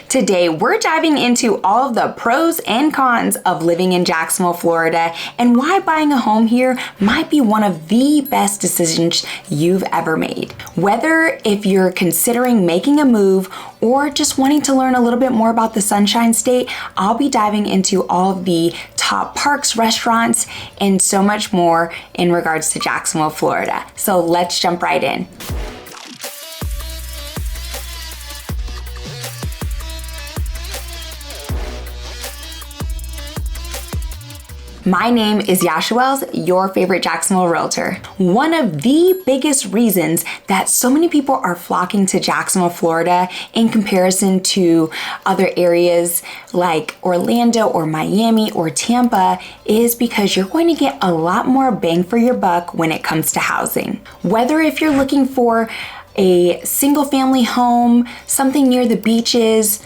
Today, we're diving into all of the pros and cons of living in Jacksonville, Florida, and why buying a home here might be one of the best decisions you've ever made. Whether if you're considering making a move or just wanting to learn a little bit more about the Sunshine State, I'll be diving into all of the top parks, restaurants, and so much more in regards to Jacksonville, Florida. So let's jump right in. My name is Yasha, your favorite Jacksonville realtor. One of the biggest reasons that so many people are flocking to Jacksonville, Florida in comparison to other areas like Orlando or Miami or Tampa is because you're going to get a lot more bang for your buck when it comes to housing. Whether if you're looking for a single family home, something near the beaches,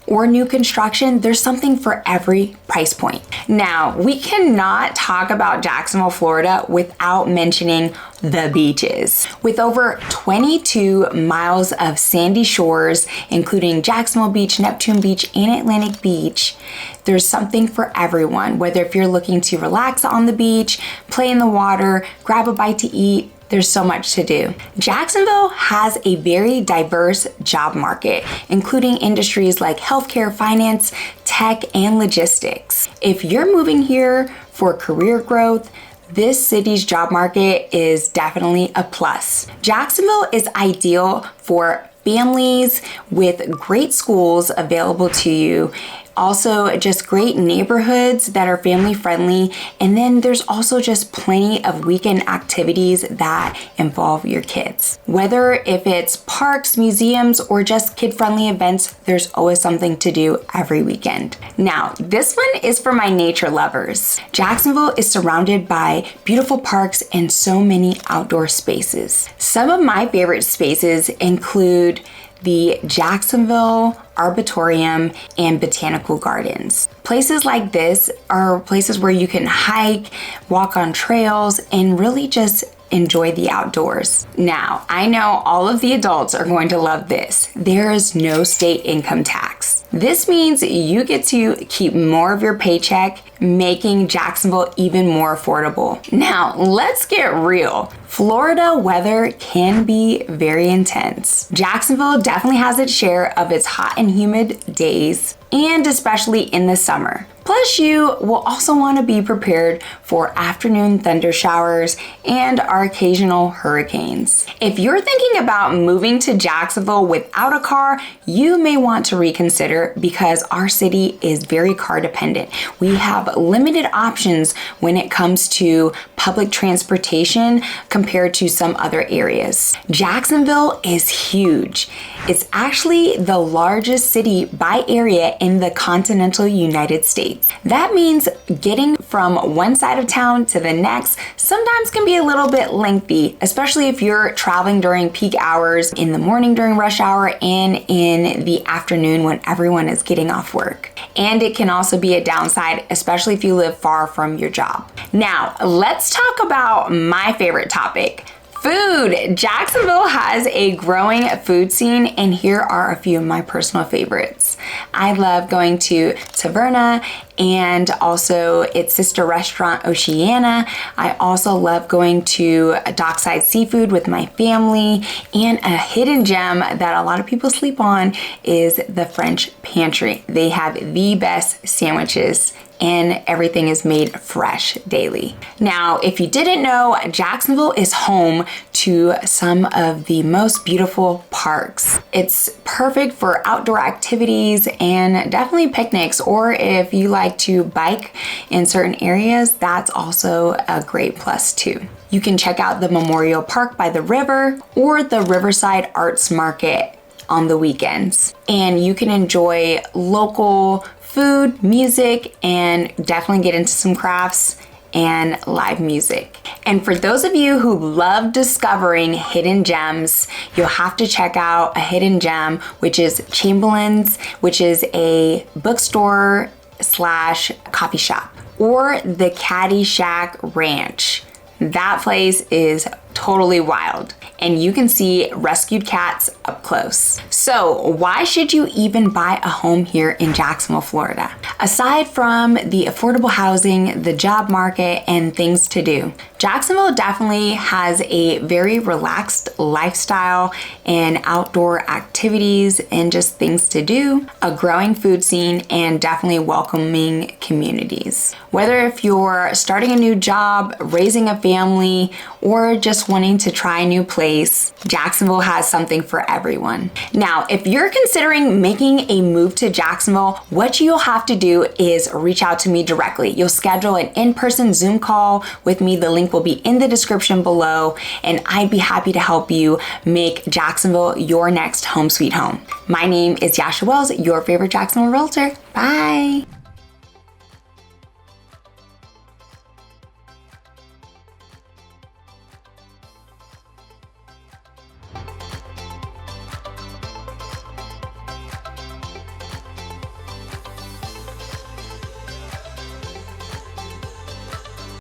or new construction, there's something for every price point. Now, we cannot talk about Jacksonville, Florida without mentioning the beaches. With over 22 miles of sandy shores, including Jacksonville Beach, Neptune Beach, and Atlantic Beach, there's something for everyone. Whether if you're looking to relax on the beach, play in the water, grab a bite to eat, there's so much to do. Jacksonville has a very diverse job market, including industries like healthcare, finance, tech, and logistics. If you're moving here for career growth, this city's job market is definitely a plus. Jacksonville is ideal for families with great schools available to you. Also, just great neighborhoods that are family friendly. And then there's also just plenty of weekend activities that involve your kids. Whether if it's parks, museums, or just kid friendly events, there's always something to do every weekend. Now, this one is for my nature lovers. Jacksonville is surrounded by beautiful parks and so many outdoor spaces. Some of my favorite spaces include the Jacksonville Arboretum and Botanical Gardens. Places like this are places where you can hike, walk on trails, and really just enjoy the outdoors. Now, I know all of the adults are going to love this. There is no state income tax. This means you get to keep more of your paycheck, making Jacksonville even more affordable. Now, let's get real. Florida weather can be very intense. Jacksonville definitely has its share of its hot and humid days, and especially in the summer. Plus, you will also want to be prepared for afternoon thunder showers and our occasional hurricanes. If you're thinking about moving to Jacksonville without a car, you may want to reconsider because our city is very car dependent. We have limited options when it comes to public transportation compared to some other areas. Jacksonville is huge. It's actually the largest city by area in the continental United States. That means getting from one side of town to the next sometimes can be a little bit lengthy, especially if you're traveling during peak hours in the morning during rush hour and in the afternoon when everyone is getting off work. And it can also be a downside, especially if you live far from your job. Now, let's talk about my favorite topic. Food. Jacksonville has a growing food scene, and here are a few of my personal favorites. I love going to Taverna and also its sister restaurant, Oceana. I also love going to Dockside Seafood with my family, and a hidden gem that a lot of people sleep on is the French Pantry. They have the best sandwiches and everything is made fresh daily. Now, if you didn't know, Jacksonville is home to some of the most beautiful parks. It's perfect for outdoor activities and definitely picnics, or if you like to bike in certain areas, that's also a great plus too. You can check out the Memorial Park by the river or the Riverside Arts Market on the weekends. And you can enjoy local food, music, and definitely get into some crafts and live music. And for those of you who love discovering hidden gems, you'll have to check out a hidden gem, which is Chamberlain's, which is a bookstore slash coffee shop, or the Caddy Shack Ranch. That place is totally wild. and you can see rescued cats up close. So why should you even buy a home here in Jacksonville, Florida? Aside from the affordable housing, the job market, and things to do, Jacksonville definitely has a very relaxed lifestyle and outdoor activities and just things to do, a growing food scene, and definitely welcoming communities. Whether if you're starting a new job, raising a family, or just wanting to try a new place, Jacksonville has something for everyone. Now, if you're considering making a move to Jacksonville, what you'll have to do is reach out to me directly. You'll schedule an in-person Zoom call with me. The link will be in the description below, and I'd be happy to help you make Jacksonville your next home sweet home. My name is Yasha Wells, your favorite Jacksonville realtor. Bye.